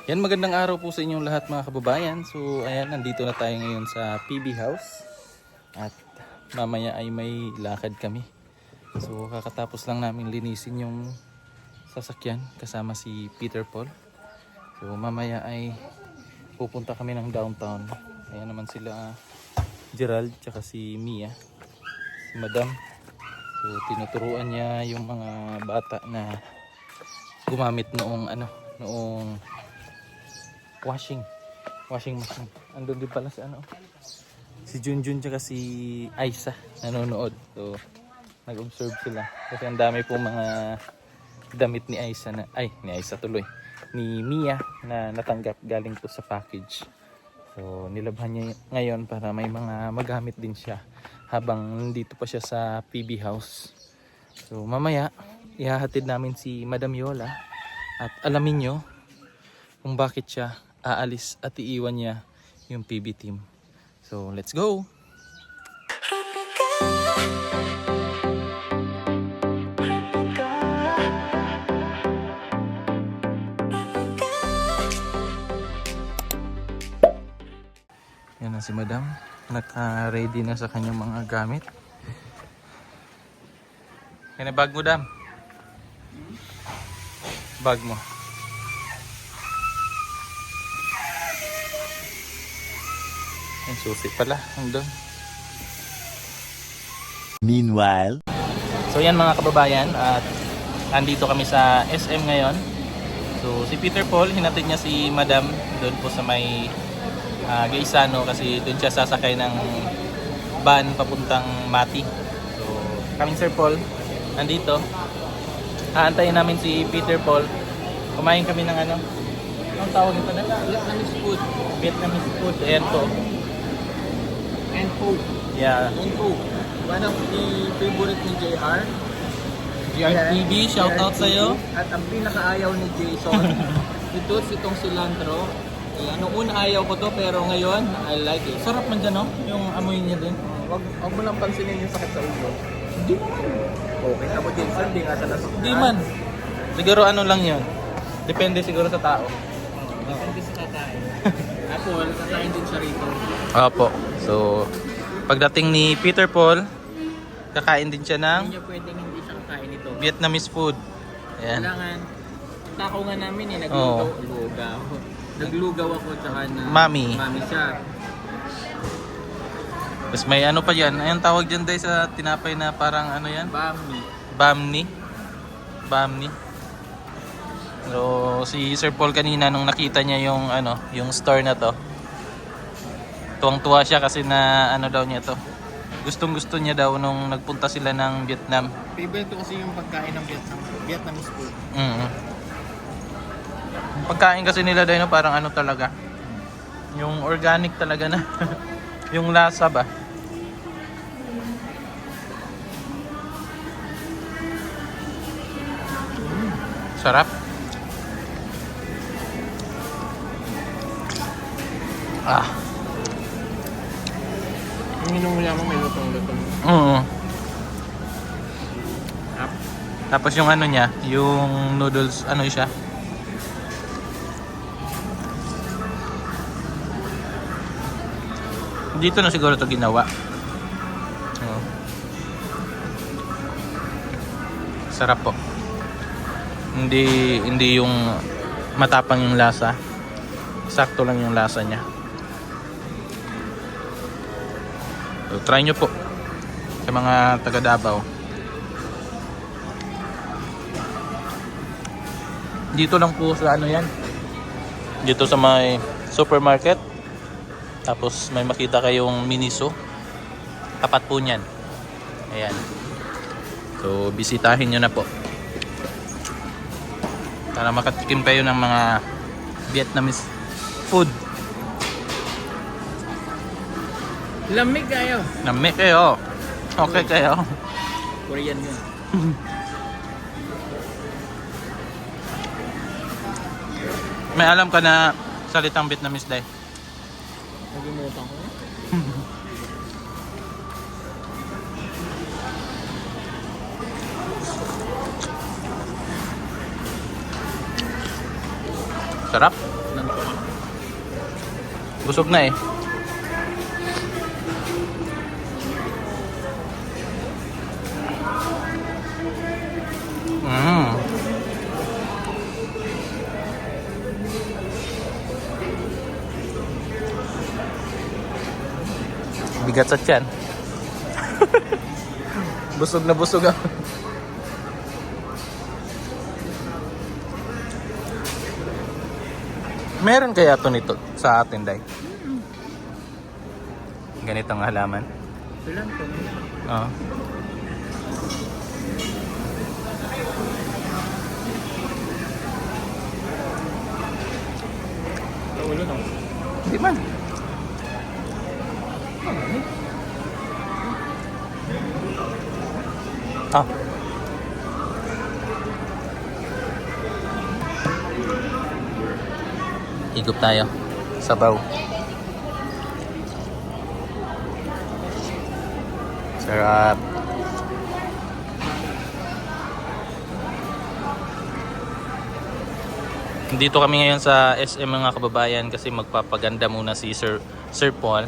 Yan, magandang araw po sa inyong lahat mga kababayan. So ayan, nandito na tayo ngayon sa PB House. At mamaya ay may lakad kami. So kakatapos lang namin linisin yung sasakyan kasama si Peter Paul. So mamaya ay pupunta kami ng downtown. Ayan naman sila Gerald tsaka si Mia, si Madam. So tinuturuan niya yung mga bata na gumamit noong washing machine. Andun din pala si Junjun tsaka si Aisa nanonood. So nag-observe sila kasi ang dami po mga damit ni Aisa ni Mia na natanggap galing po sa package. So nilabhan niya ngayon para may mga magamit din siya habang nandito pa siya sa PB House. So mamaya ihahatid namin si Madam Yola at alamin nyo kung bakit siya aalis at iiwan niya yung PB team. So let's go! Yan na si Madam. Naka-ready na sa kanyang mga gamit. Yan na bag mo, Dam. Bag mo. Ang susi pala. Ang doon. Meanwhile, so yan mga kababayan, at andito kami sa SM ngayon. So si Peter Paul, hinatid niya si Madam doon po sa may Gaisano kasi doon siya sasakay ng van papuntang Mati. So kaming Sir Paul nandito. Aantayin namin si Peter Paul. Kumain kami ng anong tawag nito na? Vietnamese food. Vietnamese food. Ayan po. And food. Yeah. And food. One of the favorite ni JR. GRTV, shout out sa'yo. At ang pinakaayaw ni Jason, itong cilantro. Ayan, noong una ayaw ko to pero ngayon, I like it. Sarap man dyan, no? Yung amoy niya din. Wag mo lang pansinin yung sakit sa ulo. Hindi naman. Okay na mo Jason, hindi nga sa nasaktan. Hindi man. Siguro ano lang yun. Depende siguro sa tao. Hindi sa kakain. Apple, kakain din siya rito. Opo. So, pagdating ni Peter Paul, kakain din siya ng Hindi niya pwedeng hindi siya kakain ito. Vietnamese food. Ayan. Kailangan, tako nga namin Oo. Naglugaw ako tsaka na Mami. Mami siya. Tapos may ano pa yan. Ayun tawag dyan dahil sa tinapay na parang ano yan? Mami. Bamni. So, si Sir Paul kanina nung nakita niya yung store na to. Tuwang-tuwa siya kasi na ano daw niya to. Gustong-gusto niya daw nung nagpunta sila ng Vietnam. Favorite ko kasi yung pagkain ng Vietnamese food. Pagkain kasi nila dahil parang ano talaga. Yung organic talaga na. Yung lasa ba? Sarap. Yung mo yaman may lutong-lutong. Tapos yung ano niya, yung noodles, ano siya? Dito na siguro to ginawa. Sarap po. Hindi yung matapang yung lasa. Sakto lang yung lasa niya. So, try nyo po sa mga taga Davao. Dito lang po sa ano yan. Dito sa may supermarket. Tapos may makita kayong Miniso. Tapat po niyan. Ayan. So bisitahin nyo na po. Para makatikim kayo ng mga Vietnamese food. Lamig kayo. Namik kayo. Okay kayo. Korean yun. May alam ka na salitang Vietnamese dahil. Nagumutan ko. Sarap. Lamig. Busog na eh. Mm. Bigat sa tiyan. Busog na busog ako. Meron kaya to nito sa atin, Day? Ganitong halaman. Ilan to? Oo. Ulo no? Di man. Ah. Higop tayo. Sabaw. Sarap. Dito kami ngayon sa SM mga kababayan kasi magpapaganda muna si Sir Paul.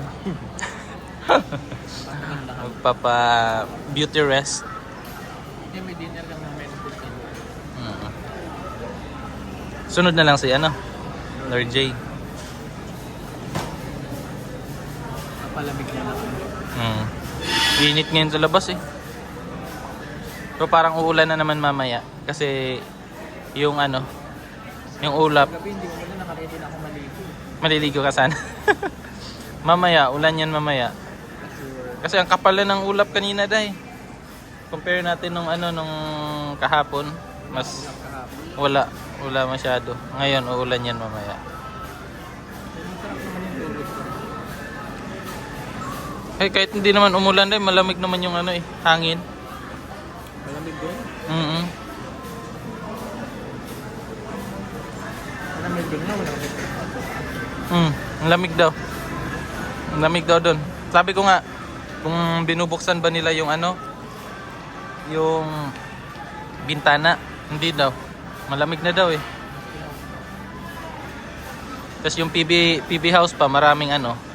Magpapa beauty rest. May dinner lang namin. Sunod na lang si Lord J. Palamig na lang. Init ngayon sa labas eh. So parang uulan na naman mamaya kasi yung yung ulap. Gabi hindi ko na nakaredy na ako maligo. Maliligo ka sana. Mamaya, ulan yan mamaya. Kasi ang kapal na ng ulap kanina, Day. Compare natin nung kahapon, mas wala masyado. Ngayon uulan yan mamaya. Eh kahit hindi naman umulan, Day, malamig naman yung hangin. Malamig doon? Malamig doon na, malamig. Ang lamig daw. Ang lamig daw doon. Sabi ko nga, kung binubuksan ba nila yung yung bintana, hindi daw. Malamig na daw eh. Tapos yung PB house pa, maraming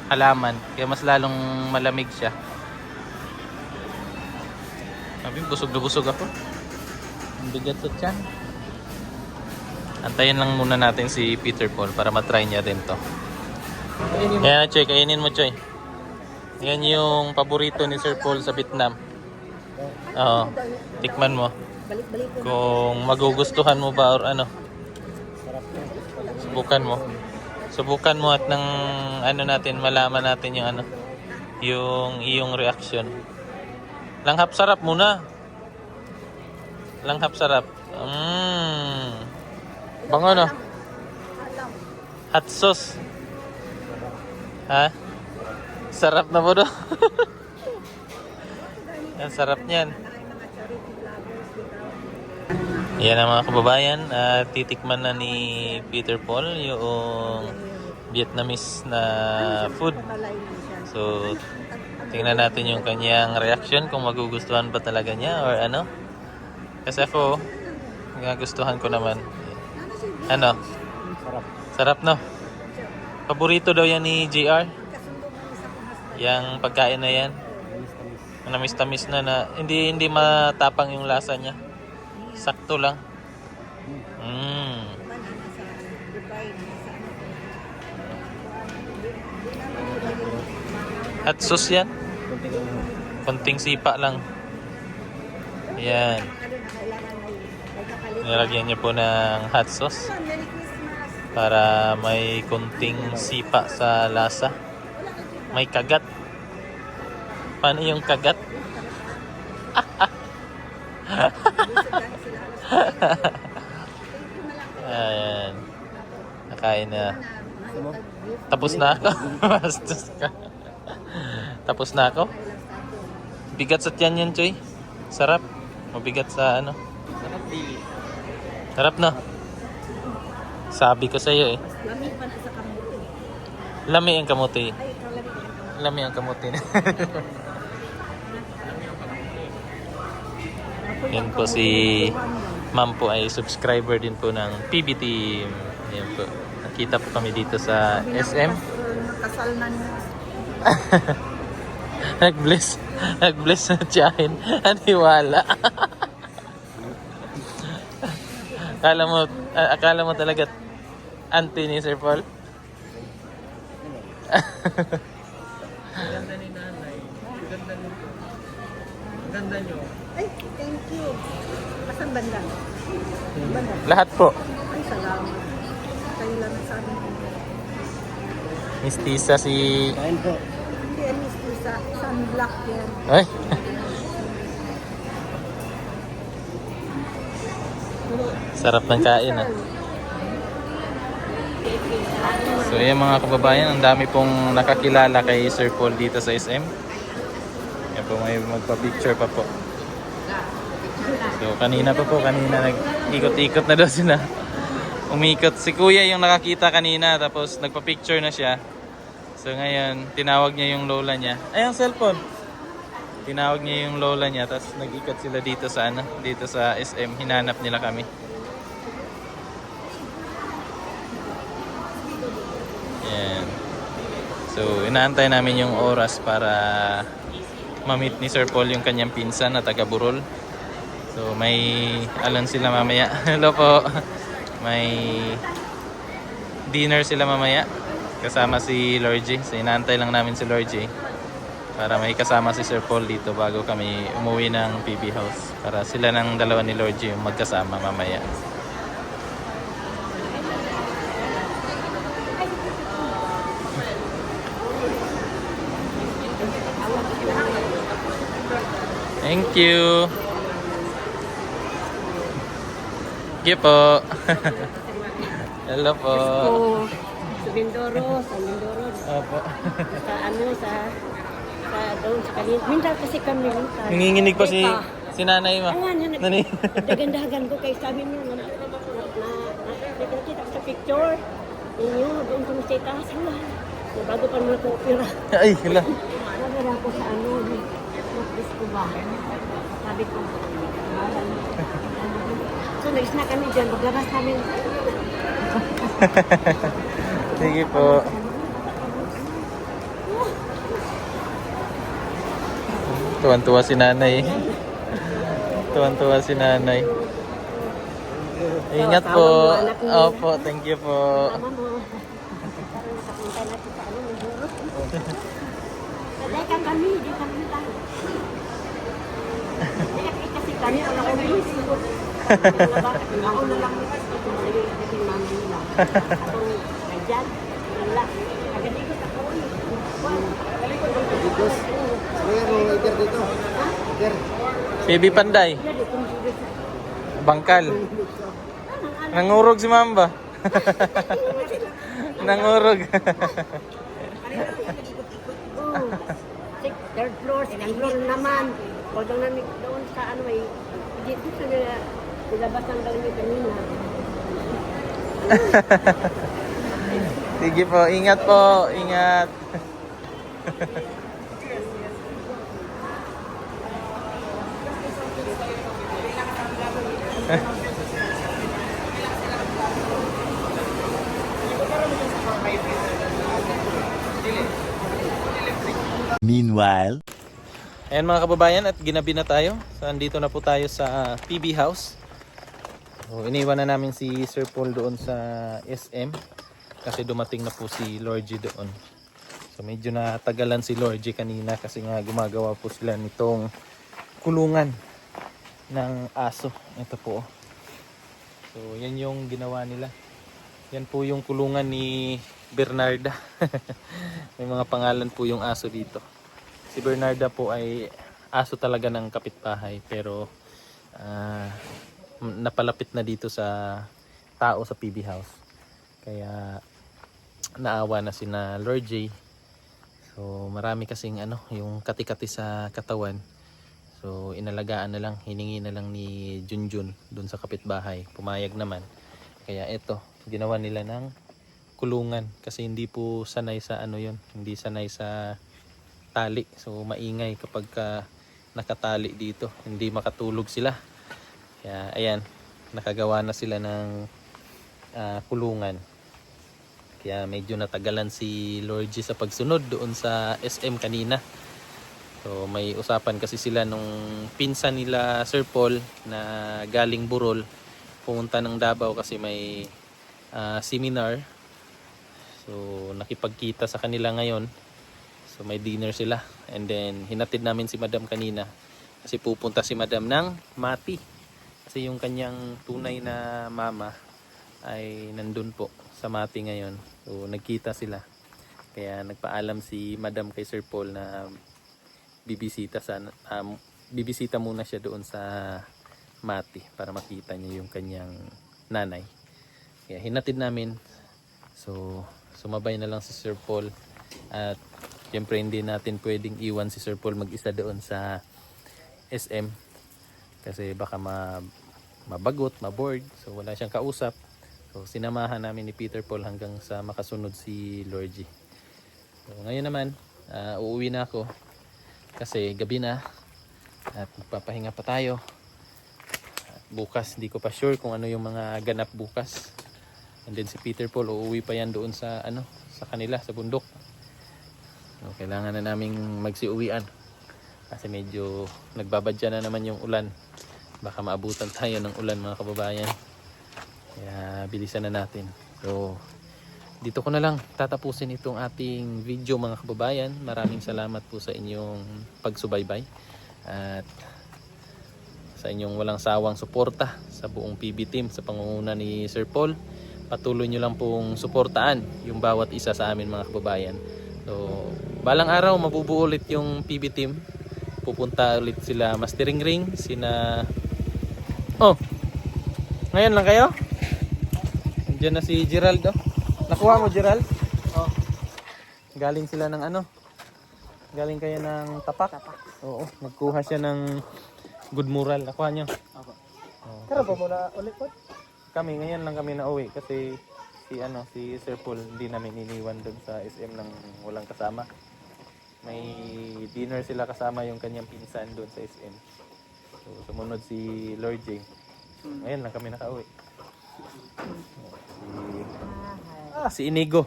halaman. Kaya mas lalong malamig siya. Sabi, busog na busog ako. Ang bigat to tiyan. Antayin lang muna natin si Peter Paul para matry niya din to. Yan, Choy, kainin mo, Choy. Yan yung paborito ni Sir Paul sa Vietnam. Oo, tikman mo. Kung magugustuhan mo ba or subukan mo. Subukan mo at nang natin, malaman natin yung yung iyong reaction. Langhap sarap muna. Langhap sarap. Bango no? Hot sauce. Ha? Sarap na po do. Ang sarap niyan. Yan ang mga kababayan. Titikman na ni Peter Paul yung Vietnamese na food. So, tingnan natin yung kanyang reaction kung magugustuhan ba talaga niya or Kasi ako, nagustuhan ko naman. Sarap. Sarap no? Paborito daw yan ni JR. Yang pagkain na yan. Namis-tamis na hindi matapang yung lasa niya. Sakto lang. Hot sauce yan. Konting sipa lang. Yan. Nilagyan niyo po ng hot sauce para may konting sipa sa lasa. May kagat. Paano yung kagat? Ayan. Nakain na. Tapos na ako. Bastos ka. Tapos na ako. Bigat sa tiyan yan, Choy. Sarap. Mabigat sa Sarap dili. Sarap na. Sabi ko sa iyo eh. Lami pa na sa kamuti. Lami ang kamuti. Ay, kalami. Lami ang kamuti na. Yan po si Ma'am po ay subscriber din po ng PB Team. Ayan po. Nakita po kami dito sa SM. Pinasal na niya. Nag-bless na tiyahin. Aniwala. Akala mo talaga auntie ni Sir Paul? Ganda ni nanay. Ganda nito. Ganda nyo. Ay, thank you. Asan banda? Banda? Lahat po. Ay, salamat. Kayo lang sa amin. Mistisa si... Hindi, Miss Lisa. Sunblock yan. Ay. Sarap ng kain ah. So yan mga kababayan, ang dami pong nakakilala kay Sir Paul dito sa SM. Yan po, may magpa-picture pa po. So kanina nag-ikot-ikot na daw sila. Umikot. Si kuya yung nakakita kanina, tapos nagpa-picture na siya. So ngayon, tinawag niya yung lola niya. Ay, ang cellphone! Tinawag niya yung lola niya, tapos nag-ikot sila dito sa dito sa SM. Hinanap nila kami. Yan. So, inaantay namin yung oras para ma-meet ni Sir Paul yung kanyang pinsan na taga Burol. So, may alam sila mamaya. Hello po. May dinner sila mamaya. Kasama si Lord G. So, inaantay lang namin si Lord G. Para may kasama si Sir Paul dito bago kami umuwi ng PB House. Para sila ng dalawa ni Lord G yung magkasama mamaya. Thank you. Sige po. Hello po. Sa Mindoro. Opo. Sa doon sa kanina. Minsan kasi kami minsan. Nanginginig pa si nanay mo. Ayan, Nani? dagandagan ko kay sabi niyo na nakikita ko sa picture ninyo doon sa Meseta. Sala. Bago pa naman ko opera. Ay, hala. Nagara ko sa Northwest ko ba? Sabi ko. So, nag-snack kami dyan. Paglabas namin. Sige po. Tuwan-tuwa si nanay. Tuwan-tuwa si nanay. Ingat po. Opo, thank you po. Mama mo. Nakapunta natin sa Mindoro. Teka kami, di kami lang. Kasi kami, wala ko bilis. Ako na lang. Kasi mama nila. Ako, nandyan. Wala. Agalikot ako. Dikos. Ano yung iker dito? Iker. Baby Panday. Bangkal. Nangurog si Mamba. Nangurog. Third floor, second floor naman. Although namin doon sa may dito sa nilabas ang daw niyo kanina. Sige po, ingat po. Ingat. Meanwhile, Ayan mga kababayan, at ginabi na tayo. So, andito na po tayo sa PB House. So, iniwan na namin si Sir Paul doon sa SM kasi dumating na po si Lord G doon. So medyo natagalan si Lord G kanina kasi nga gumagawa po sila nitong kulungan ng aso. Ito po. So yan yung ginawa nila. Yan po yung kulungan ni Bernarda. May mga pangalan po yung aso dito. Si Bernarda po ay aso talaga ng kapitbahay pero napalapit na dito sa tao sa PB House. Kaya naawa na sina Lord J. So marami kasing yung kati-kati sa katawan. So inalagaan na lang, hiningi na lang ni Junjun doon sa kapitbahay. Pumayag naman. Kaya ito, ginawa nila ng kulungan kasi hindi po sanay sa hindi sanay sa tali. So maingay kapag nakatali dito, hindi makatulog sila. Kaya ayan, nakagawa na sila ng kulungan. Kaya medyo natagalan si Lord G sa pagsunod doon sa SM kanina. So may usapan kasi sila nung pinsan nila Sir Paul na galing Burol, pumunta ng Davao kasi may seminar. So nakipagkita sa kanila ngayon. So may dinner sila. And then hinatid namin si Madam kanina kasi pupunta si Madam ng Mati. Kasi yung kanyang tunay na mama ay nandun po sa Mati ngayon. So nagkita sila. Kaya nagpaalam si Madam kay Sir Paul na bibisita muna siya doon sa Mati para makita niya yung kanyang nanay. Kaya hinatid namin. So sumabay na lang si Sir Paul at siyempre hindi natin pwedeng iwan si Sir Paul mag-isa doon sa SM kasi baka mabagot, maboard. So wala siyang kausap. So sinamahan namin ni Peter Paul hanggang sa makasunod si Lord G. So ngayon naman, uuwi na ako kasi gabi na at magpapahinga pa tayo. At bukas, hindi ko pa sure kung ano yung mga ganap bukas. And then si Peter Paul uuwi pa yan doon sa sa kanila sa bundok. So, kailangan na naming magsiuwian kasi medyo nagbabadya na naman yung ulan. Baka maabutan tayo ng ulan mga kababayan. Kaya bilisan na natin. So dito ko na lang tatapusin itong ating video mga kababayan. Maraming salamat po sa inyong pagsubaybay at sa inyong walang sawang suporta sa buong PB team sa pangunguna ni Sir Paul. Patuloy nyo lang pong suportaan yung bawat isa sa amin mga kababayan. So balang araw mabubuo ulit yung PB team. Pupunta ulit sila Mastering Ring, sina ngayon lang kayo? Nandiyan na si Gerald Nakuha mo Gerald? Galing sila ng Galing kayo ng Tapak? Oo, nagkuha siya ng Good Moral. Nakuha nyo? Tara po muna ulit po. Kami ngayon lang kami nauwi kasi si Sir Paul hindi namin iniwan doon sa SM nang walang kasama. May dinner sila kasama yung kanyang pinsan doon sa SM. So sumunod si Lord J. Ngayon lang kami nakauwi. Si Inigo.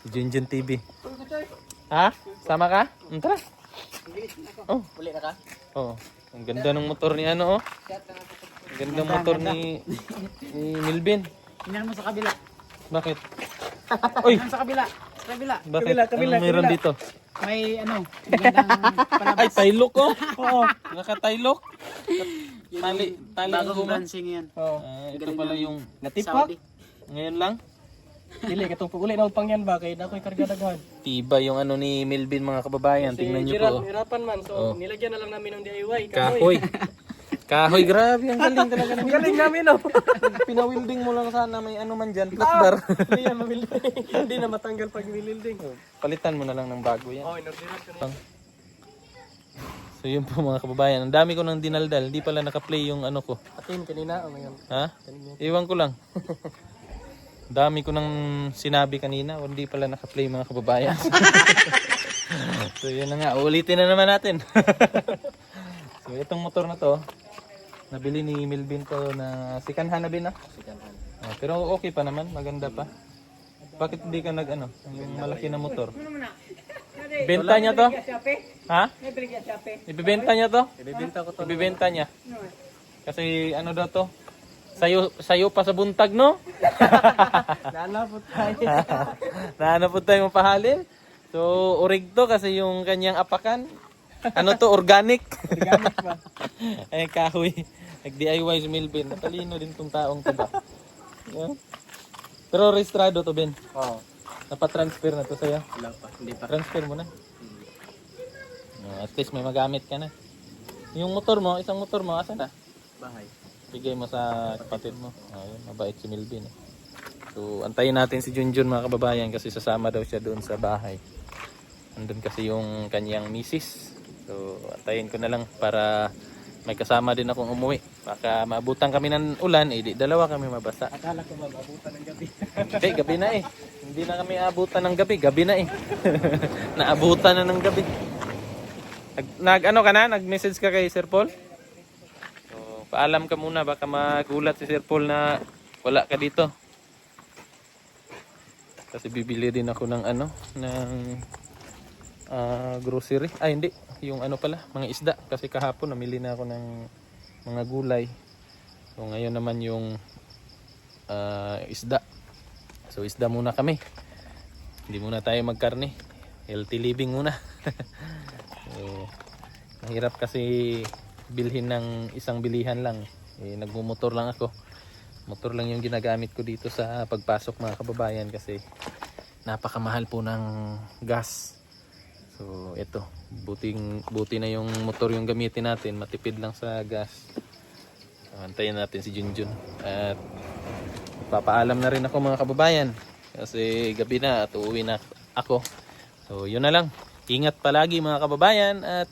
Si Junjun TV. Ha? Sama ka? Tara. Uli na ka? Oh, ang ganda ng motor ni Ang ganda ng motor ni Milvin. Tingnan mo sa kabila. Bakit? Uy, Tingnan sa kabila. Sa kabila. bakit? Anong meron dito? May magandang palabas. Ay, taylok Oo, naka-taylok. Tali Bagong guma. branching yan. Ito pala yung Natipak? ngayon lang. Dili, katong uli na upang yan ba? Kaya na ako'y karga daghan. Tiba yung ni Milvin mga kababayan. Tingnan niyo po. hirapan man. So, nilagyan na lang namin ng DIY. Kahoy. Kahoy, grabe. Ang galing talaga ng Galing namin, Pinawilding mo lang sana may man dyan. Flat bar. Hindi yan mabilding. Hindi na matanggal pag nililding. Palitan mo na lang ng bago yan. Inordiran ko na. So yun po mga kababayan. Ang dami ko nang dinaldal. Di pala naka-play yung ko. Atin kanina. Ngayon. Ha? Iwan ko lang. Dami ko nang sinabi kanina. Hindi pala naka-play mga kababayan. So yun na nga. Ulitin na naman natin. So itong motor na to. Nabili ni Milvin to na sikanhan na bin Sikanhan. Pero okay pa naman. Maganda pa. Bakit hindi ka yung malaki na motor? Benta niya to? Ha? Ibibenta niya to? Ibibenta ko to. Ibibenta niya. Kasi daw to? Sayo pa sa buntag, no? Nanapot tayo. Nahanap tayo mapahalin. So, urig to kasi yung kanyang apakan. Organic. Organic ba? Ay, kahoy. Nag-DIY si Milvin. Natalino din tong taong to ba? Yeah. Pero registrado to, Ben. Oo. Napatransfer na to sa'yo. Wala pa. Hindi pa. Transfer mo na. At least may magamit ka na. Yung motor mo, isang motor mo, asa na? Bahay. Bigay mo sa kapatid mo. Ayun, mabait si Milvin. So, antayin natin si Junjun mga kababayan kasi sasama daw siya doon sa bahay. Andun kasi yung kanyang misis. So, antayin ko na lang para may kasama din akong umuwi. Baka maabutan kami ng ulan, di dalawa kami mabasa. Akala ko maabutan ng gabi. Hindi, gabi na eh. Hindi na kami aabutan ng gabi, gabi na eh. Naabutan na ng gabi. Nag-message ka kay Sir Paul? So, paalam ka muna, baka magulat si Sir Paul na wala ka dito. Kasi bibili din ako ng ano, ng grocery. Ay hindi, yung ano pala, mga isda. Kasi kahapon namili na ako ng mga gulay. So ngayon naman yung isda. So isda muna kami. Hindi muna tayo magkarne. Healthy living muna. So, mahirap kasi bilhin ng isang bilihan lang. Nagmumotor lang ako. Motor lang yung ginagamit ko dito sa pagpasok mga kababayan kasi napakamahal po ng gas. So ito, buti na yung motor yung gamitin natin, matipid lang sa gas. Antayin natin si Junjun at papaalam na rin ako mga kababayan kasi gabi na at uuwi na ako. So yun na lang, ingat palagi mga kababayan at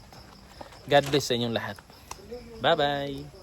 God bless sa inyong lahat. Bye bye.